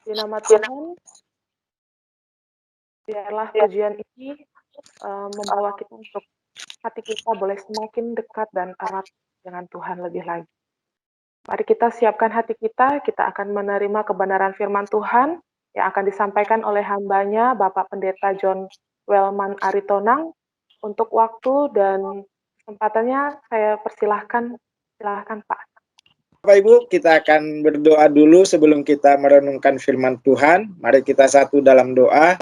Di nama Tuhan, biarlah pujian ini membawa kita untuk hati kita boleh semakin dekat dan erat dengan Tuhan lebih lagi. Mari kita siapkan hati kita akan menerima kebenaran firman Tuhan yang akan disampaikan oleh hambanya, Bapak Pendeta John Wellman Aritonang. Untuk waktu dan kesempatannya, saya persilahkan Pak. Bapak Ibu, kita akan berdoa dulu sebelum kita merenungkan firman Tuhan. Mari kita satu dalam doa.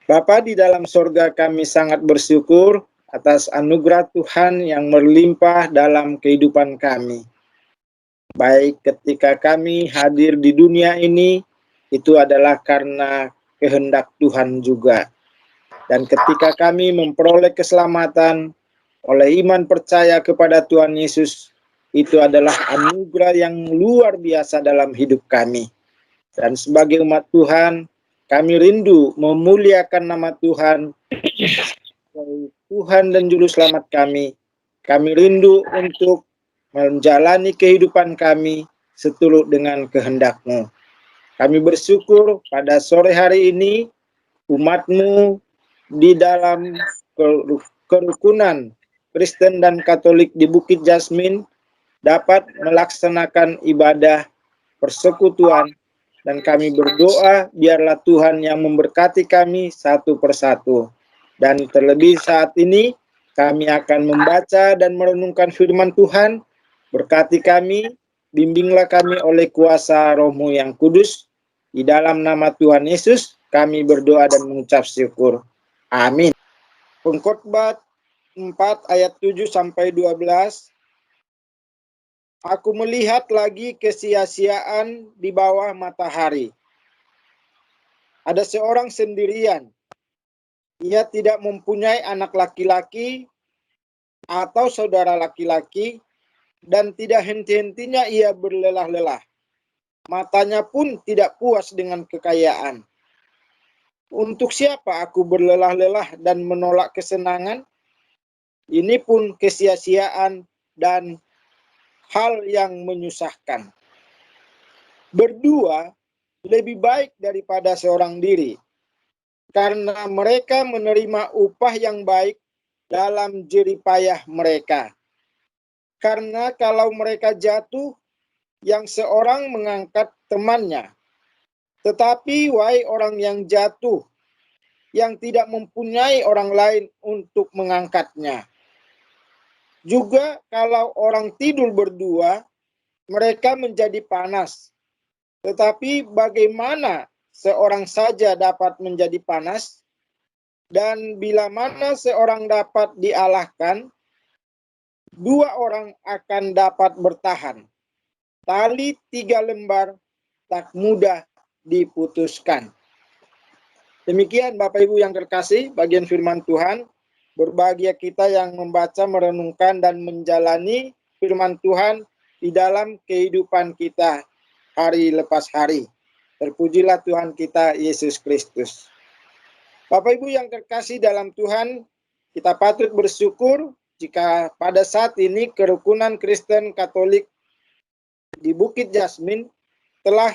Bapa di dalam sorga, kami sangat bersyukur atas anugerah Tuhan yang melimpah dalam kehidupan kami. Baik ketika kami hadir di dunia ini, itu adalah karena kehendak Tuhan juga. Dan ketika kami memperoleh keselamatan oleh iman percaya kepada Tuhan Yesus, itu adalah anugerah yang luar biasa dalam hidup kami. Dan sebagai umat Tuhan, kami rindu memuliakan nama Tuhan, Tuhan dan Juru Selamat kami. Kami rindu untuk menjalani kehidupan kami seturut dengan kehendak-Mu. Kami bersyukur pada sore hari ini, umat-Mu di dalam kerukunan Kristen dan Katolik di Bukit Jasmin dapat melaksanakan ibadah persekutuan, dan kami berdoa biarlah Tuhan yang memberkati kami satu persatu. Dan terlebih saat ini kami akan membaca dan merenungkan firman Tuhan. Berkati kami, bimbinglah kami oleh kuasa Roh-Mu yang kudus. Di dalam nama Tuhan Yesus kami berdoa dan mengucap syukur. Amin. Pengkhotbah 4 ayat 7-12. Aku melihat lagi kesia-siaan di bawah matahari. Ada seorang sendirian. Ia tidak mempunyai anak laki-laki atau saudara laki-laki, dan tidak henti-hentinya ia berlelah-lelah. Matanya pun tidak puas dengan kekayaan. Untuk siapa aku berlelah-lelah dan menolak kesenangan? Ini pun kesia-siaan dan hal yang menyusahkan. Berdua lebih baik daripada seorang diri, karena mereka menerima upah yang baik dalam jerih payah mereka. Karena kalau mereka jatuh, yang seorang mengangkat temannya. Tetapi wahai orang yang jatuh, yang tidak mempunyai orang lain untuk mengangkatnya. Juga kalau orang tidur berdua, mereka menjadi panas. Tetapi bagaimana seorang saja dapat menjadi panas? Dan bila mana seorang dapat dialahkan, dua orang akan dapat bertahan. Tali 3 lembar tak mudah diputuskan. Demikian Bapak Ibu yang terkasih, bagian firman Tuhan. Berbahagia kita yang membaca, merenungkan, dan menjalani firman Tuhan di dalam kehidupan kita hari lepas hari. Terpujilah Tuhan kita Yesus Kristus. Bapak Ibu yang terkasih dalam Tuhan, kita patut bersyukur jika pada saat ini kerukunan Kristen Katolik di Bukit Jasmin telah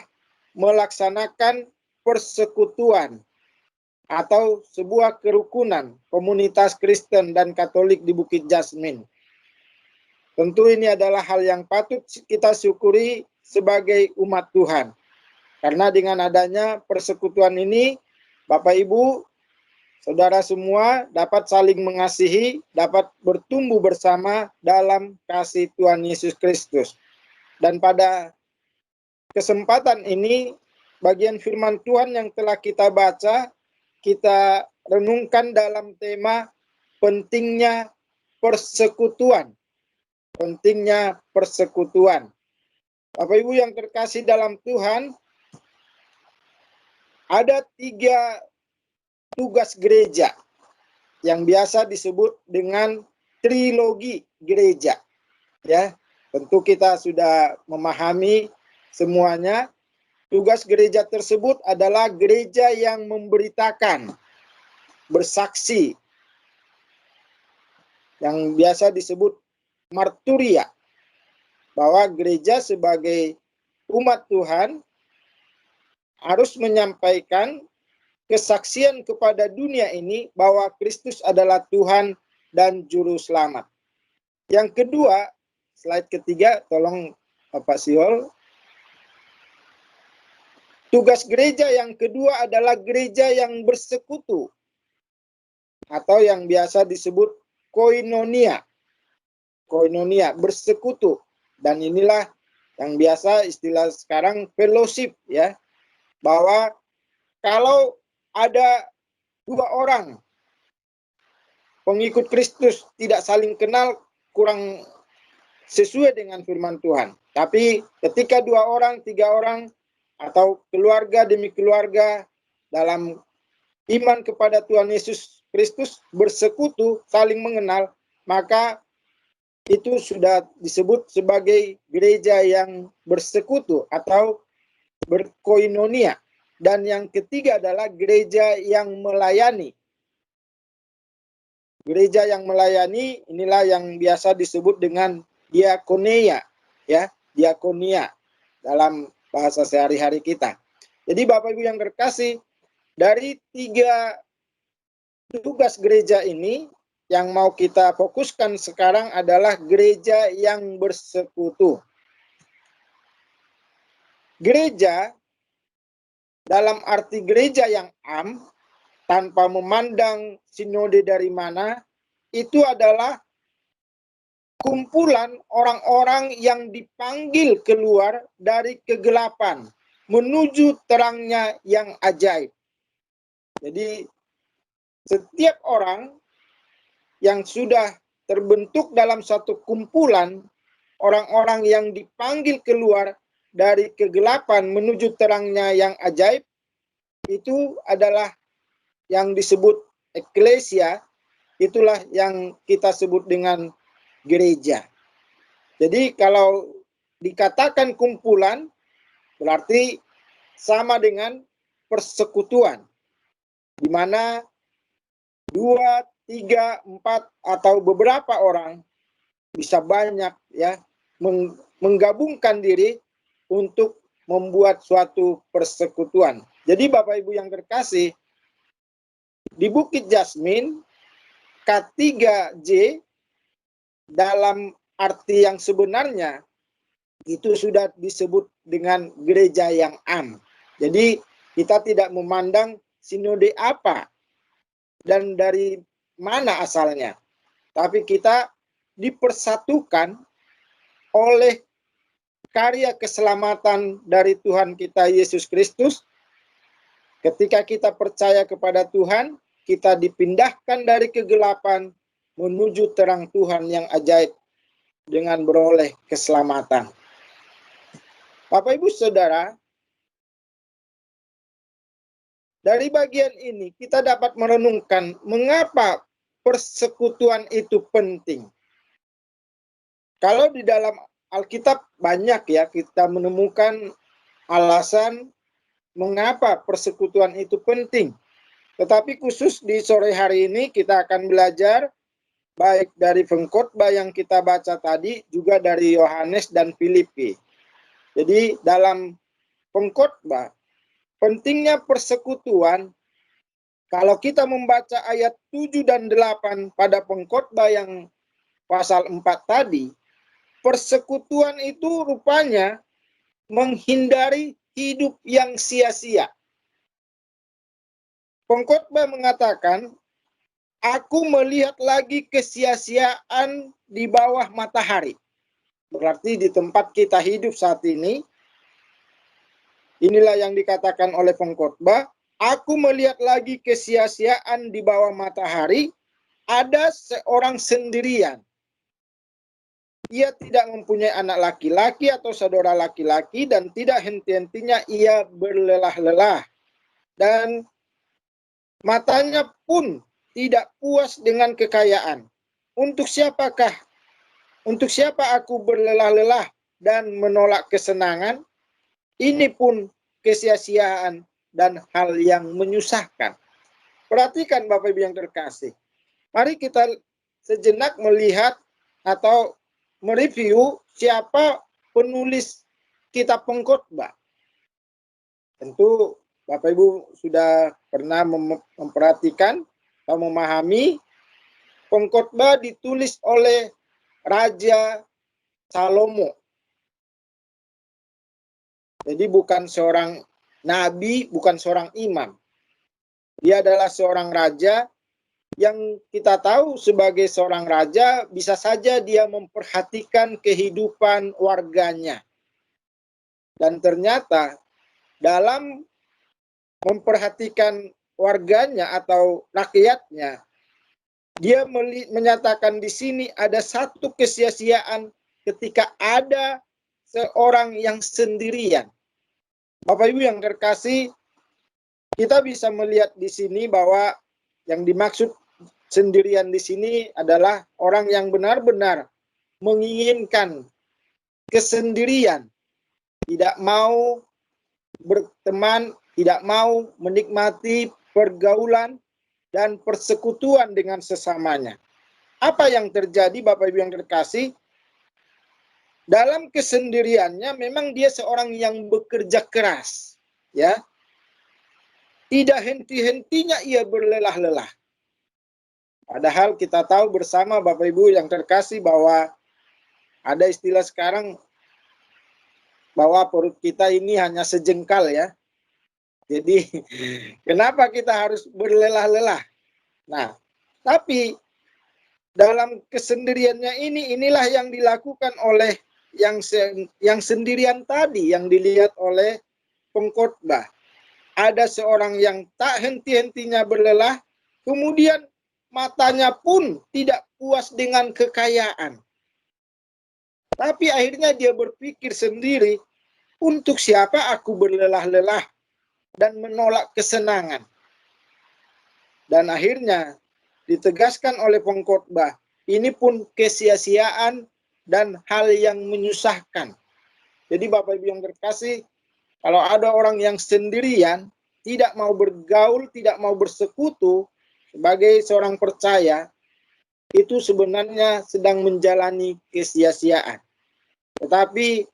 melaksanakan persekutuan atau sebuah kerukunan komunitas Kristen dan Katolik di Bukit Jasmin. Tentu ini adalah hal yang patut kita syukuri sebagai umat Tuhan. Karena dengan adanya persekutuan ini, Bapak Ibu, saudara semua dapat saling mengasihi, dapat bertumbuh bersama dalam kasih Tuhan Yesus Kristus. Dan pada kesempatan ini, bagian firman Tuhan yang telah kita baca, kita renungkan dalam tema pentingnya persekutuan. Pentingnya persekutuan. Bapak Ibu yang terkasih dalam Tuhan, ada 3 tugas gereja yang biasa disebut dengan trilogi gereja. Ya, tentu kita sudah memahami semuanya. Tugas gereja tersebut adalah gereja yang memberitakan, bersaksi, yang biasa disebut marturia, bahwa gereja sebagai umat Tuhan harus menyampaikan kesaksian kepada dunia ini bahwa Kristus adalah Tuhan dan Juru Selamat. Yang kedua, slide ketiga, tolong Bapak Siol. Tugas gereja yang kedua adalah gereja yang bersekutu, atau yang biasa disebut koinonia. Koinonia, bersekutu. Dan inilah yang biasa istilah sekarang fellowship, ya. Bahwa kalau ada dua orang pengikut Kristus tidak saling kenal, kurang sesuai dengan firman Tuhan. Tapi ketika dua orang, tiga orang, atau keluarga demi keluarga dalam iman kepada Tuhan Yesus Kristus bersekutu, saling mengenal, maka itu sudah disebut sebagai gereja yang bersekutu atau berkoinonia. Dan yang ketiga adalah gereja yang melayani. Gereja yang melayani inilah yang biasa disebut dengan diakonia, ya, diakonia dalam bahasa sehari-hari kita. Jadi Bapak Ibu yang terkasih, dari tiga tugas gereja ini yang mau kita fokuskan sekarang adalah gereja yang bersekutu. Gereja dalam arti gereja yang am, tanpa memandang sinode dari mana, itu adalah kumpulan orang-orang yang dipanggil keluar dari kegelapan menuju terangnya yang ajaib. Jadi setiap orang yang sudah terbentuk dalam satu kumpulan orang-orang yang dipanggil keluar dari kegelapan menuju terangnya yang ajaib, itu adalah yang disebut eklesia, itulah yang kita sebut dengan gereja. Jadi kalau dikatakan kumpulan, berarti sama dengan persekutuan, di mana 2, 3, 4 atau beberapa orang, bisa banyak, ya, menggabungkan diri untuk membuat suatu persekutuan. Jadi Bapak Ibu yang terkasih, di Bukit Jasmin, K3J dalam arti yang sebenarnya itu sudah disebut dengan gereja yang am. Jadi kita tidak memandang sinode apa dan dari mana asalnya, tapi kita dipersatukan oleh karya keselamatan dari Tuhan kita Yesus Kristus. Ketika kita percaya kepada Tuhan, kita dipindahkan dari kegelapan menuju terang Tuhan yang ajaib dengan beroleh keselamatan. Bapak Ibu Saudara, dari bagian ini kita dapat merenungkan mengapa persekutuan itu penting. Kalau di dalam Alkitab banyak, ya, kita menemukan alasan mengapa persekutuan itu penting. Tetapi khusus di sore hari ini kita akan belajar baik dari pengkhotbah yang kita baca tadi, juga dari Yohanes dan Filipi. Jadi dalam pengkhotbah, pentingnya persekutuan, kalau kita membaca ayat 7 dan 8 pada pengkhotbah yang pasal 4 tadi, persekutuan itu rupanya menghindari hidup yang sia-sia. Pengkhotbah mengatakan, aku melihat lagi kesia-siaan di bawah matahari. Berarti di tempat kita hidup saat ini, inilah yang dikatakan oleh pengkhotbah, aku melihat lagi kesia-siaan di bawah matahari, ada seorang sendirian. Ia tidak mempunyai anak laki-laki atau saudara laki-laki, dan tidak henti-hentinya ia berlelah-lelah. Dan matanya pun tidak puas dengan kekayaan. Untuk siapa aku berlelah-lelah dan menolak kesenangan? Ini pun kesia-siaan dan hal yang menyusahkan. Perhatikan Bapak Ibu yang terkasih. Mari kita sejenak melihat atau mereview siapa penulis kitab pengkhotbah. Tentu Bapak Ibu sudah pernah memperhatikan atau memahami pengkhotbah ditulis oleh Raja Salomo. Jadi bukan seorang nabi, bukan seorang imam. Dia adalah seorang raja yang kita tahu sebagai seorang raja bisa saja dia memperhatikan kehidupan warganya. Dan ternyata dalam memperhatikan warganya atau rakyatnya, dia menyatakan di sini ada satu kesia-siaan ketika ada seorang yang sendirian. Bapak Ibu yang terkasih, kita bisa melihat di sini bahwa yang dimaksud sendirian di sini adalah orang yang benar-benar menginginkan kesendirian, tidak mau berteman, tidak mau menikmati pergaulan dan persekutuan dengan sesamanya. Apa yang terjadi Bapak Ibu yang terkasih? Dalam kesendiriannya memang dia seorang yang bekerja keras, ya. Tidak henti-hentinya ia berlelah-lelah. Padahal kita tahu bersama Bapak Ibu yang terkasih bahwa ada istilah sekarang bahwa perut kita ini hanya sejengkal, ya. Jadi kenapa kita harus berlelah-lelah? Nah, tapi dalam kesendiriannya inilah yang dilakukan oleh yang sendirian tadi, yang dilihat oleh pengkhotbah. Ada seorang yang tak henti-hentinya berlelah, kemudian matanya pun tidak puas dengan kekayaan. Tapi akhirnya dia berpikir sendiri, untuk siapa aku berlelah-lelah dan menolak kesenangan. Dan akhirnya ditegaskan oleh pengkhotbah, ini pun kesia-siaan dan hal yang menyusahkan. Jadi Bapak Ibu yang terkasih, kalau ada orang yang sendirian, tidak mau bergaul, tidak mau bersekutu sebagai seorang percaya, itu sebenarnya sedang menjalani kesia-siaan. Tetapi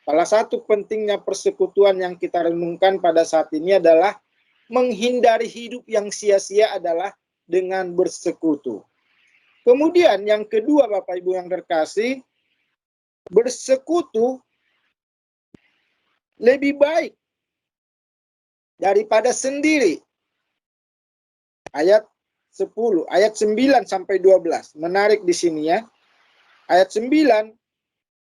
salah satu pentingnya persekutuan yang kita renungkan pada saat ini adalah menghindari hidup yang sia-sia adalah dengan bersekutu. Kemudian yang kedua Bapak Ibu yang terkasih, bersekutu lebih baik daripada sendiri. Ayat 10, ayat 9 sampai 12. Menarik di sini, ya. Ayat 9,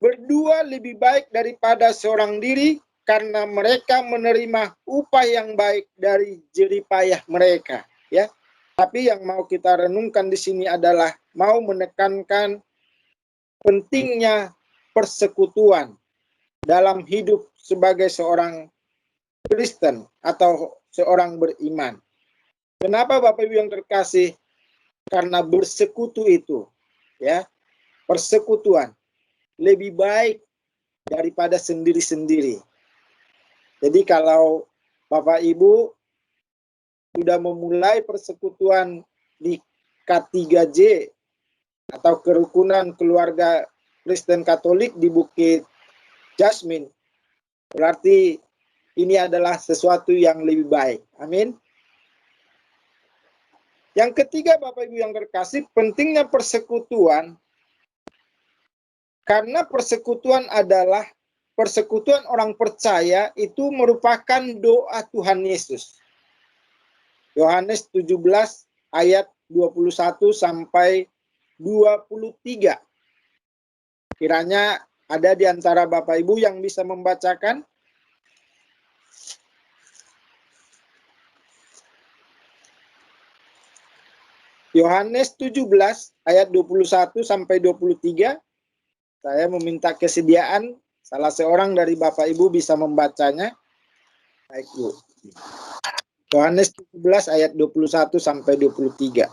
berdua lebih baik daripada seorang diri karena mereka menerima upah yang baik dari jerih payah mereka, ya. Tapi yang mau kita renungkan di sini adalah mau menekankan pentingnya persekutuan dalam hidup sebagai seorang Kristen atau seorang beriman. Kenapa Bapak Ibu yang terkasih? Karena bersekutu itu, ya, persekutuan lebih baik daripada sendiri-sendiri. Jadi kalau Bapak Ibu sudah memulai persekutuan di K3J atau kerukunan keluarga Kristen Katolik di Bukit Jasmine, berarti ini adalah sesuatu yang lebih baik. Amin. Yang ketiga Bapak Ibu yang terkasih, pentingnya persekutuan, karena persekutuan adalah persekutuan orang percaya itu merupakan doa Tuhan Yesus. Yohanes 17 ayat 21 sampai 23. Kiranya ada di antara Bapak Ibu yang bisa membacakan. Yohanes 17 ayat 21 sampai 23. Saya meminta kesediaan salah seorang dari Bapak Ibu bisa membacanya. Baik, Bu. Yohanes 17 ayat 21 sampai 23.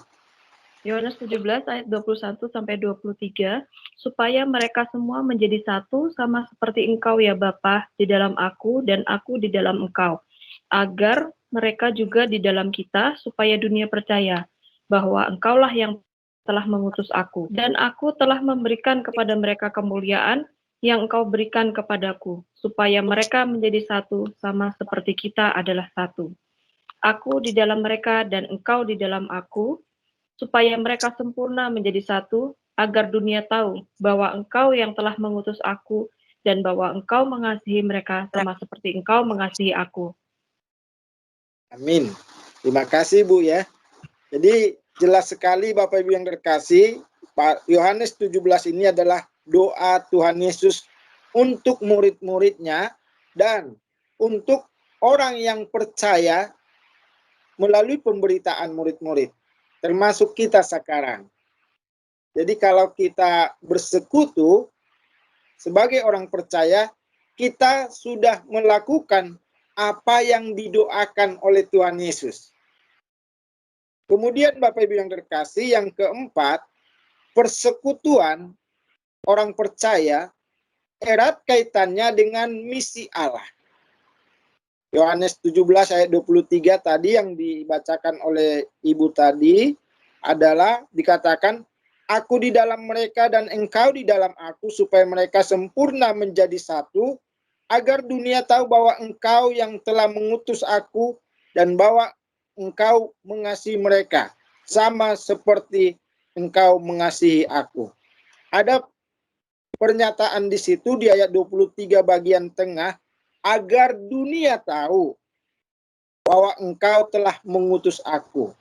Yohanes 17 ayat 21 sampai 23, supaya mereka semua menjadi satu sama seperti Engkau ya Bapa di dalam aku dan aku di dalam Engkau, agar mereka juga di dalam kita, supaya dunia percaya bahwa Engkaulah yang telah mengutus aku, dan aku telah memberikan kepada mereka kemuliaan yang Engkau berikan kepadaku, supaya mereka menjadi satu sama seperti kita adalah satu. Aku di dalam mereka dan Engkau di dalam aku, supaya mereka sempurna menjadi satu, agar dunia tahu bahwa Engkau yang telah mengutus aku dan bahwa Engkau mengasihi mereka sama seperti Engkau mengasihi aku. Amin. Terima kasih Bu ya. Jadi jelas sekali Bapak Ibu yang terkasih, Pak Yohanes 17 ini adalah doa Tuhan Yesus untuk murid-muridnya dan untuk orang yang percaya melalui pemberitaan murid-murid, termasuk kita sekarang. Jadi kalau kita bersekutu sebagai orang percaya, kita sudah melakukan apa yang didoakan oleh Tuhan Yesus. Kemudian Bapak Ibu yang terkasih, yang keempat, persekutuan orang percaya erat kaitannya dengan misi Allah. Yohanes 17 ayat 23 tadi yang dibacakan oleh Ibu tadi adalah dikatakan, aku di dalam mereka dan engkau di dalam aku, supaya mereka sempurna menjadi satu, agar dunia tahu bahwa engkau yang telah mengutus aku dan bahwa engkau mengasihi mereka, sama seperti engkau mengasihi aku. Ada pernyataan di situ di ayat 23 bagian tengah, agar dunia tahu bahwa engkau telah mengutus aku.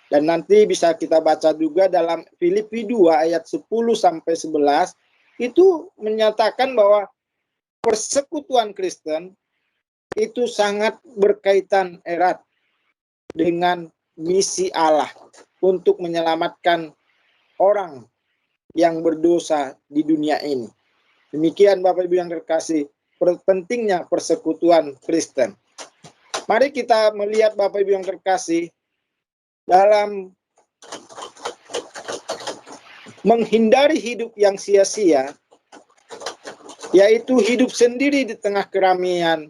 Dan nanti bisa kita baca juga dalam Filipi 2 ayat 10 sampai 11, itu menyatakan bahwa persekutuan Kristen itu sangat berkaitan erat dengan misi Allah untuk menyelamatkan orang yang berdosa di dunia ini. Demikian Bapak Ibu yang terkasih, pentingnya persekutuan Kristen. Mari kita melihat Bapak Ibu yang terkasih, dalam menghindari hidup yang sia-sia, yaitu hidup sendiri di tengah keramaian,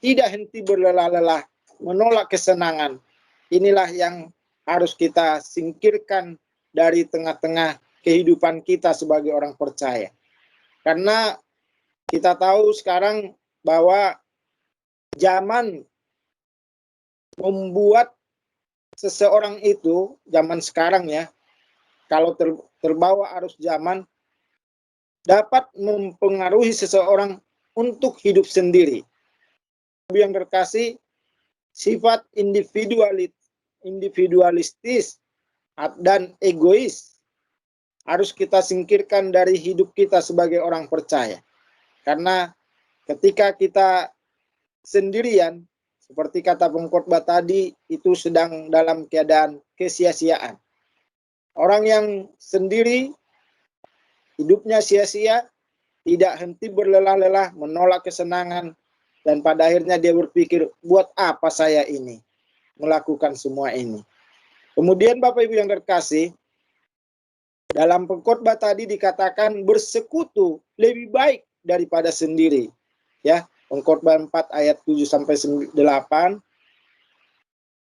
tidak henti berlelah-lelah, menolak kesenangan. Inilah yang harus kita singkirkan dari tengah-tengah kehidupan kita sebagai orang percaya. Karena kita tahu sekarang bahwa zaman membuat seseorang itu, zaman sekarang ya, kalau terbawa arus zaman, dapat mempengaruhi seseorang untuk hidup sendiri. Yang terkasih, sifat individualistis dan egois harus kita singkirkan dari hidup kita sebagai orang percaya. Karena ketika kita sendirian, seperti kata pengkhotbah tadi, itu sedang dalam keadaan kesia-siaan. Orang yang sendiri, hidupnya sia-sia, tidak henti berlelah-lelah, menolak kesenangan, dan pada akhirnya dia berpikir, buat apa saya ini melakukan semua ini. Kemudian Bapak Ibu yang terkasih, dalam pengkhotbah tadi dikatakan bersekutu lebih baik daripada sendiri. Ya, pengkhotbah 4 ayat 7 sampai 8,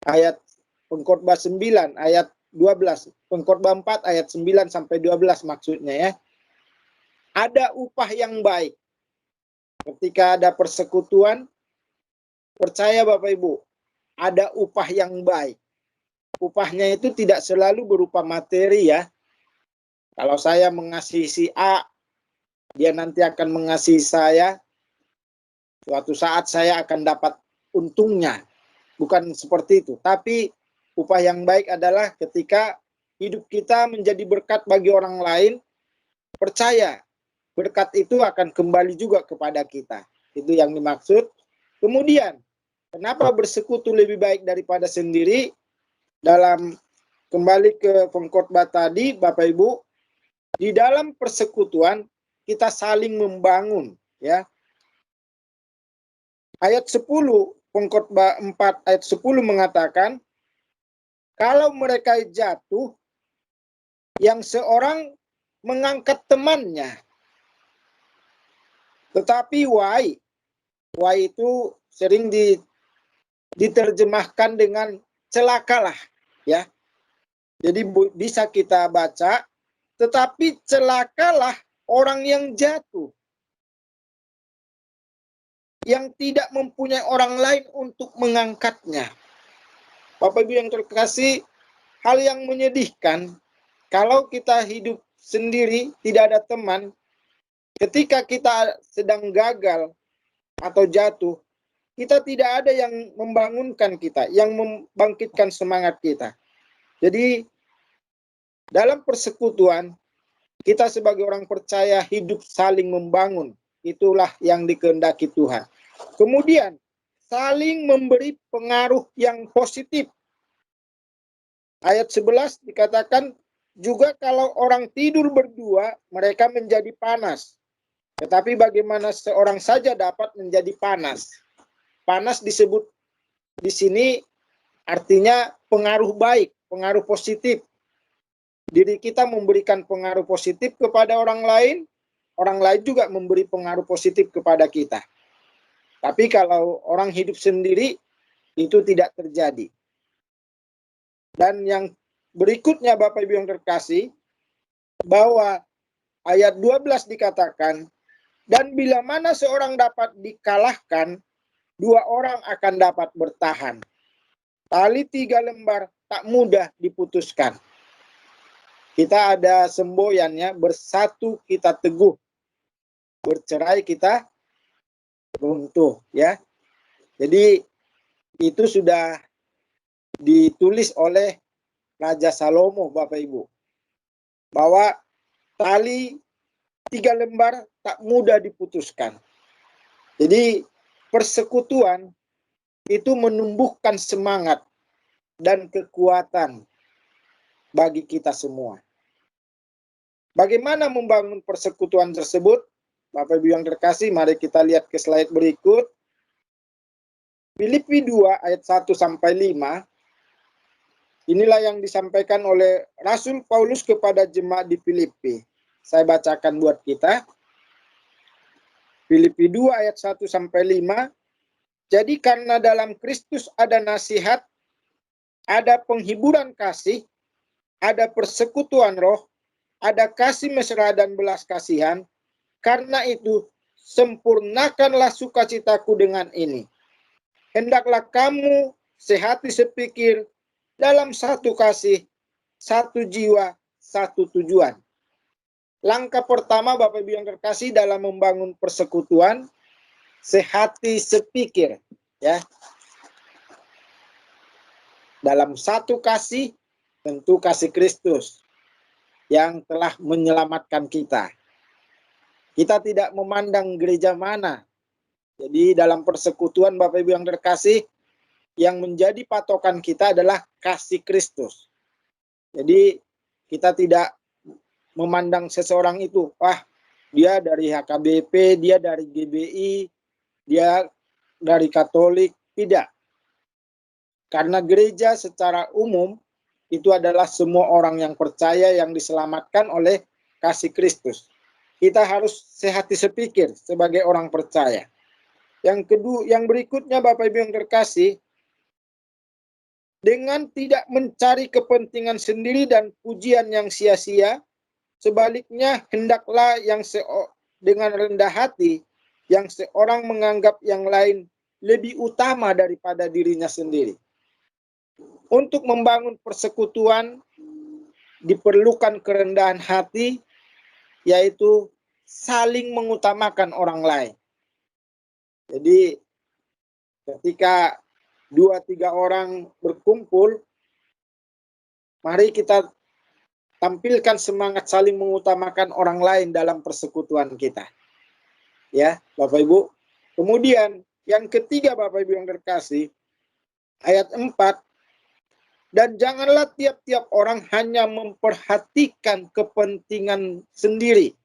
ayat pengkhotbah 9 ayat 12, pengkhotbah 4 ayat 9 sampai 12 maksudnya ya. Ada upah yang baik. Ketika ada persekutuan, percaya Bapak Ibu, ada upah yang baik. Upahnya itu tidak selalu berupa materi ya. Kalau saya mengasihi si A, dia nanti akan mengasihi saya. Suatu saat saya akan dapat untungnya. Bukan seperti itu. Tapi upah yang baik adalah ketika hidup kita menjadi berkat bagi orang lain, percaya berkat itu akan kembali juga kepada kita. Itu yang dimaksud. Kemudian, kenapa bersekutu lebih baik daripada sendiri? Dalam kembali ke pengkhotbah tadi, Bapak Ibu, di dalam persekutuan kita saling membangun, ya. Ayat 10, pengkhotbah 4 ayat 10 mengatakan, kalau mereka jatuh, yang seorang mengangkat temannya. Tetapi why itu sering diterjemahkan dengan celakalah, ya. Jadi bisa kita baca, tetapi celakalah orang yang jatuh. yang tidak mempunyai orang lain untuk mengangkatnya. Bapak Ibu yang terkasih, hal yang menyedihkan kalau kita hidup sendiri, tidak ada teman, ketika kita sedang gagal atau jatuh, kita tidak ada yang membangunkan kita, yang membangkitkan semangat kita. Jadi, dalam persekutuan, kita sebagai orang percaya hidup saling membangun. Itulah yang dikehendaki Tuhan. Kemudian, saling memberi pengaruh yang positif. Ayat 11 dikatakan, juga kalau orang tidur berdua, mereka menjadi panas. Tetapi bagaimana seorang saja dapat menjadi panas? Panas disebut di sini artinya pengaruh baik, pengaruh positif. Diri kita memberikan pengaruh positif kepada orang lain juga memberi pengaruh positif kepada kita. Tapi kalau orang hidup sendiri, itu tidak terjadi. Dan yang berikutnya Bapak Ibu yang terkasih, bahwa ayat 12 dikatakan, dan bila mana seorang dapat dikalahkan, 2 orang akan dapat bertahan. Tali 3 lembar tak mudah diputuskan. Kita ada semboyannya, bersatu kita teguh, bercerai kita runtuh, ya. Jadi itu sudah ditulis oleh Raja Salomo, Bapak Ibu, bahwa tali 3 lembar tak mudah diputuskan. Jadi persekutuan itu menumbuhkan semangat dan kekuatan bagi kita semua. Bagaimana membangun persekutuan tersebut? Bapak Ibu yang terkasih, mari kita lihat ke slide berikut. Filipi 2 ayat 1 sampai 5. Inilah yang disampaikan oleh Rasul Paulus kepada jemaat di Filipi. Saya bacakan buat kita. Filipi 2 ayat 1 sampai 5. Jadi karena dalam Kristus ada nasihat, ada penghiburan kasih, ada persekutuan roh, ada kasih mesra dan belas kasihan. Karena itu, sempurnakanlah sukacitaku dengan ini. Hendaklah kamu sehati sepikir, dalam satu kasih, satu jiwa, satu tujuan. Langkah pertama Bapak Ibu yang terkasih dalam membangun persekutuan, sehati sepikir, ya. Dalam satu kasih, tentu kasih Kristus yang telah menyelamatkan kita. Kita tidak memandang gereja mana. Jadi dalam persekutuan Bapak Ibu yang terkasih, yang menjadi patokan kita adalah kasih Kristus. Jadi kita tidak memandang seseorang itu, wah dia dari HKBP, dia dari GBI, dia dari Katolik. Tidak. Karena gereja secara umum itu adalah semua orang yang percaya yang diselamatkan oleh kasih Kristus. Kita harus sehati sepikir sebagai orang percaya. Yang kedua, yang berikutnya Bapak Ibu yang terkasih, dengan tidak mencari kepentingan sendiri dan pujian yang sia-sia, sebaliknya hendaklah yang dengan rendah hati, yang seorang menganggap yang lain lebih utama daripada dirinya sendiri. Untuk membangun persekutuan diperlukan kerendahan hati, yaitu saling mengutamakan orang lain. Jadi ketika 2-3 orang berkumpul, mari kita tampilkan semangat saling mengutamakan orang lain dalam persekutuan kita. Ya, Bapak Ibu. Kemudian yang ketiga Bapak Ibu yang terkasih, ayat 4, dan janganlah tiap-tiap orang hanya memperhatikan kepentingan sendiri.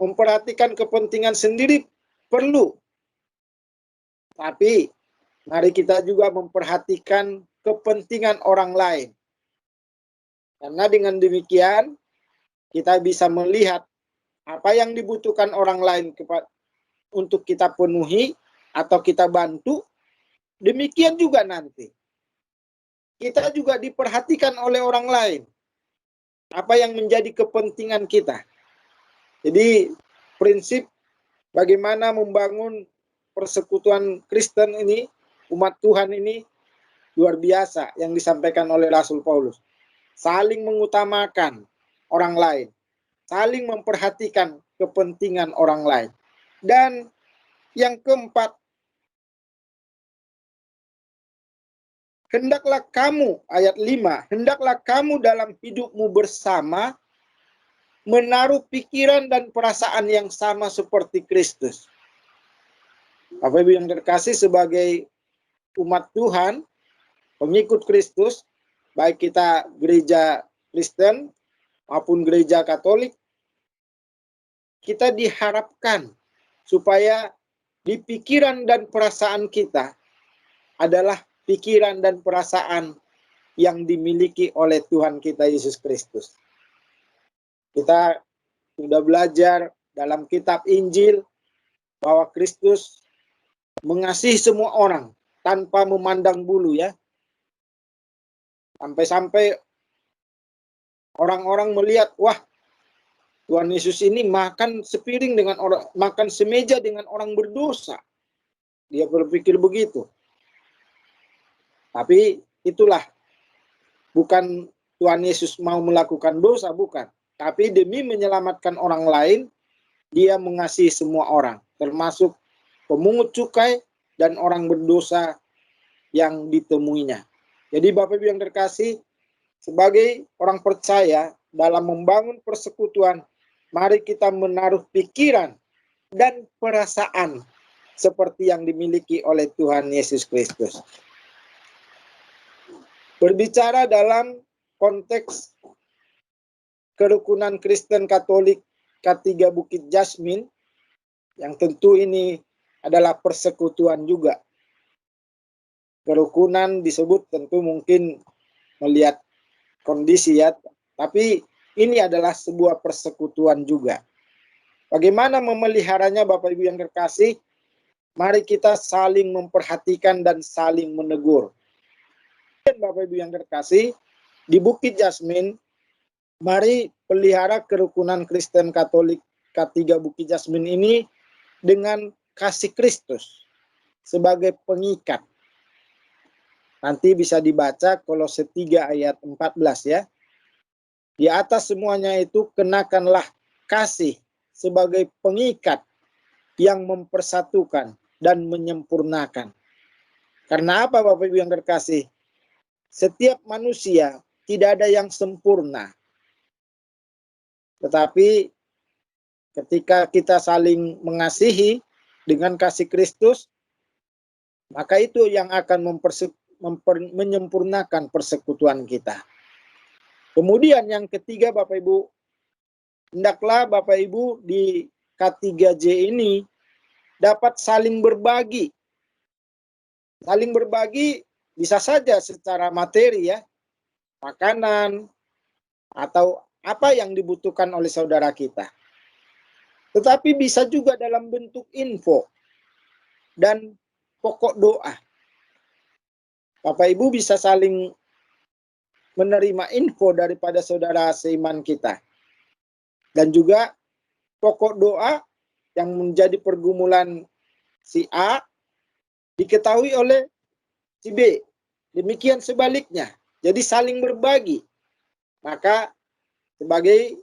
Memperhatikan kepentingan sendiri perlu. Tapi mari kita juga memperhatikan kepentingan orang lain. Karena dengan demikian kita bisa melihat apa yang dibutuhkan orang lain untuk kita penuhi atau kita bantu. Demikian juga nanti kita juga diperhatikan oleh orang lain. Apa yang menjadi kepentingan kita. Jadi prinsip bagaimana membangun persekutuan Kristen ini, umat Tuhan ini luar biasa yang disampaikan oleh Rasul Paulus. Saling mengutamakan orang lain, saling memperhatikan kepentingan orang lain. Dan yang keempat, hendaklah kamu, ayat 5, hendaklah kamu dalam hidupmu bersama menaruh pikiran dan perasaan yang sama seperti Kristus. Bapak Ibu yang terkasih, sebagai umat Tuhan, pengikut Kristus, baik kita gereja Kristen maupun gereja Katolik, kita diharapkan supaya di pikiran dan perasaan kita adalah pikiran dan perasaan yang dimiliki oleh Tuhan kita Yesus Kristus. Kita sudah belajar dalam kitab Injil bahwa Kristus mengasihi semua orang tanpa memandang bulu, ya. Sampai-sampai orang-orang melihat, wah, Tuhan Yesus ini makan sepiring dengan orang, makan semeja dengan orang berdosa. Dia berpikir begitu. Tapi itulah, bukan Tuhan Yesus mau melakukan dosa, bukan. Tapi demi menyelamatkan orang lain, dia mengasihi semua orang, termasuk pemungut cukai dan orang berdosa yang ditemuinya. Jadi Bapak Ibu yang terkasih, sebagai orang percaya dalam membangun persekutuan, mari kita menaruh pikiran dan perasaan seperti yang dimiliki oleh Tuhan Yesus Kristus. Berbicara dalam konteks kerukunan Kristen Katolik K3 Bukit Jasmin, yang tentu ini adalah persekutuan juga. Kerukunan disebut tentu mungkin melihat kondisi, ya, tapi ini adalah sebuah persekutuan juga. Bagaimana memeliharanya Bapak Ibu yang terkasih? Mari kita saling memperhatikan dan saling menegur. Dan Bapak Ibu yang terkasih, di Bukit Jasmin, mari pelihara kerukunan Kristen Katolik K3 Bukit Jasmin ini dengan kasih Kristus sebagai pengikat. Nanti bisa dibaca Kolose 3 ayat 14, ya. Di atas semuanya itu kenakanlah kasih sebagai pengikat yang mempersatukan dan menyempurnakan. Karena apa Bapak Ibu yang terkasih? Setiap manusia tidak ada yang sempurna. Tetapi ketika kita saling mengasihi dengan kasih Kristus, maka itu yang akan menyempurnakan persekutuan kita. Kemudian yang ketiga Bapak Ibu, hendaklah Bapak Ibu di K3J ini dapat saling berbagi. Saling berbagi bisa saja secara materi, ya, makanan atau apa yang dibutuhkan oleh saudara kita. Tetapi bisa juga dalam bentuk info dan pokok doa. Bapak Ibu bisa saling menerima info daripada saudara seiman kita. Dan juga pokok doa yang menjadi pergumulan si A diketahui oleh si B. Demikian sebaliknya. Jadi saling berbagi. Maka sebagai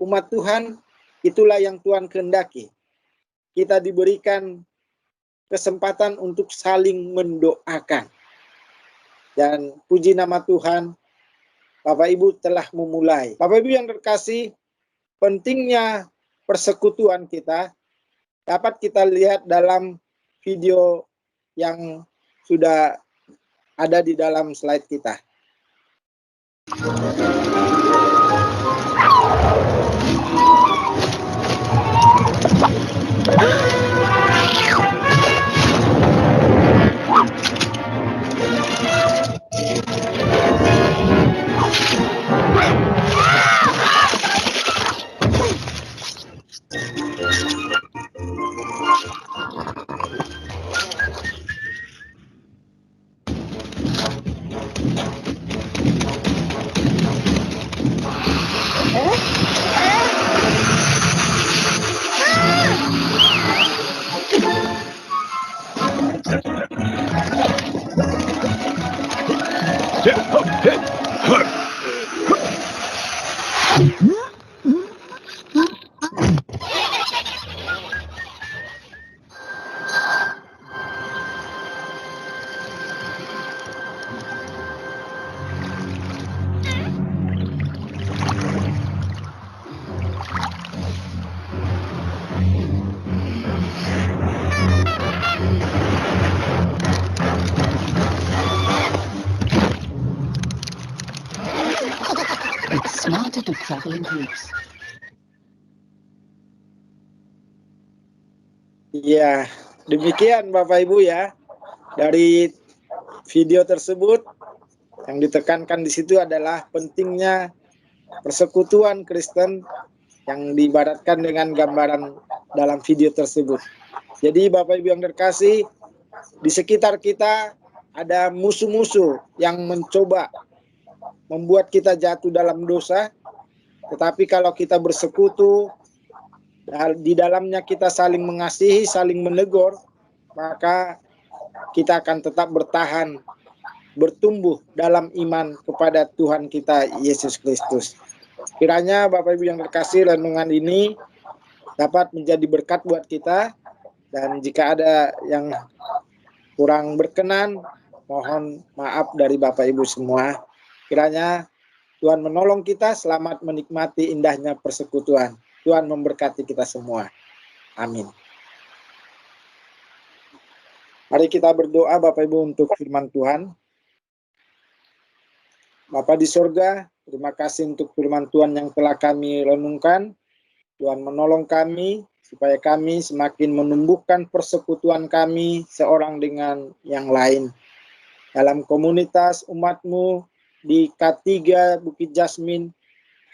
umat Tuhan, itulah yang Tuhan kehendaki. Kita diberikan kesempatan untuk saling mendoakan. Dan puji nama Tuhan, Bapak Ibu telah memulai. Bapak Ibu yang terkasih, pentingnya persekutuan kita dapat kita lihat dalam video yang sudah ada di dalam slide kita. Iya, demikian Bapak Ibu ya. Dari video tersebut yang ditekankan di situ adalah pentingnya persekutuan Kristen yang diibaratkan dengan gambaran dalam video tersebut. Jadi Bapak Ibu yang terkasih, di sekitar kita ada musuh-musuh yang mencoba membuat kita jatuh dalam dosa. Tetapi kalau kita bersekutu, di dalamnya kita saling mengasihi, saling menegur, maka kita akan tetap bertahan, bertumbuh dalam iman kepada Tuhan kita Yesus Kristus. Kiranya Bapak Ibu yang terkasih, renungan ini dapat menjadi berkat buat kita. Dan jika ada yang kurang berkenan, mohon maaf dari Bapak Ibu semua. Kiranya Tuhan menolong kita, selamat menikmati indahnya persekutuan. Tuhan memberkati kita semua. Amin. Mari kita berdoa Bapak Ibu untuk firman Tuhan. Bapa di sorga, terima kasih untuk firman Tuhan yang telah kami renungkan. Tuhan menolong kami supaya kami semakin menumbuhkan persekutuan kami seorang dengan yang lain. Dalam komunitas umat-Mu di K3 Bukit Jasmin,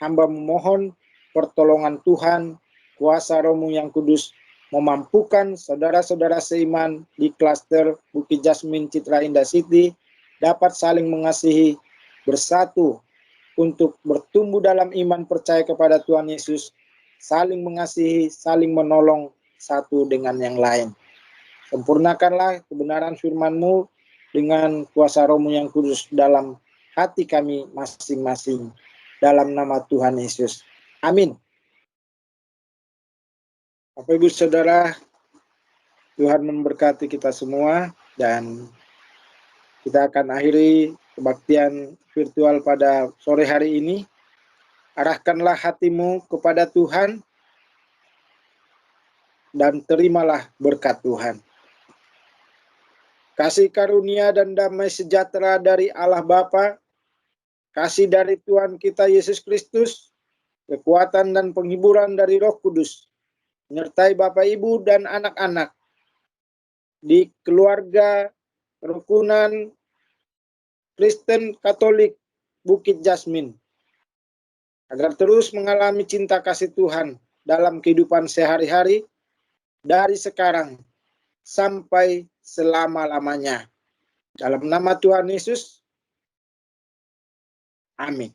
hamba memohon pertolongan Tuhan, kuasa Roh-Mu yang kudus, memampukan saudara-saudara seiman di klaster Bukit Jasmin Citra Indah City dapat saling mengasihi, bersatu untuk bertumbuh dalam iman percaya kepada Tuhan Yesus, saling mengasihi, saling menolong satu dengan yang lain. Sempurnakanlah kebenaran firman-Mu dengan kuasa Roh-Mu yang kudus dalam hati kami masing-masing. Dalam nama Tuhan Yesus. Amin. Bapak Ibu Saudara, Tuhan memberkati kita semua dan kita akan akhiri kebaktian virtual pada sore hari ini. Arahkanlah hatimu kepada Tuhan dan terimalah berkat Tuhan. Kasih karunia dan damai sejahtera dari Allah Bapa, kasih dari Tuhan kita Yesus Kristus, kekuatan dan penghiburan dari Roh Kudus, menyertai Bapak Ibu dan anak-anak di keluarga kerukunan Kristen Katolik Bukit Jasmin, agar terus mengalami cinta kasih Tuhan dalam kehidupan sehari-hari, dari sekarang sampai selama-lamanya. Dalam nama Tuhan Yesus, amin.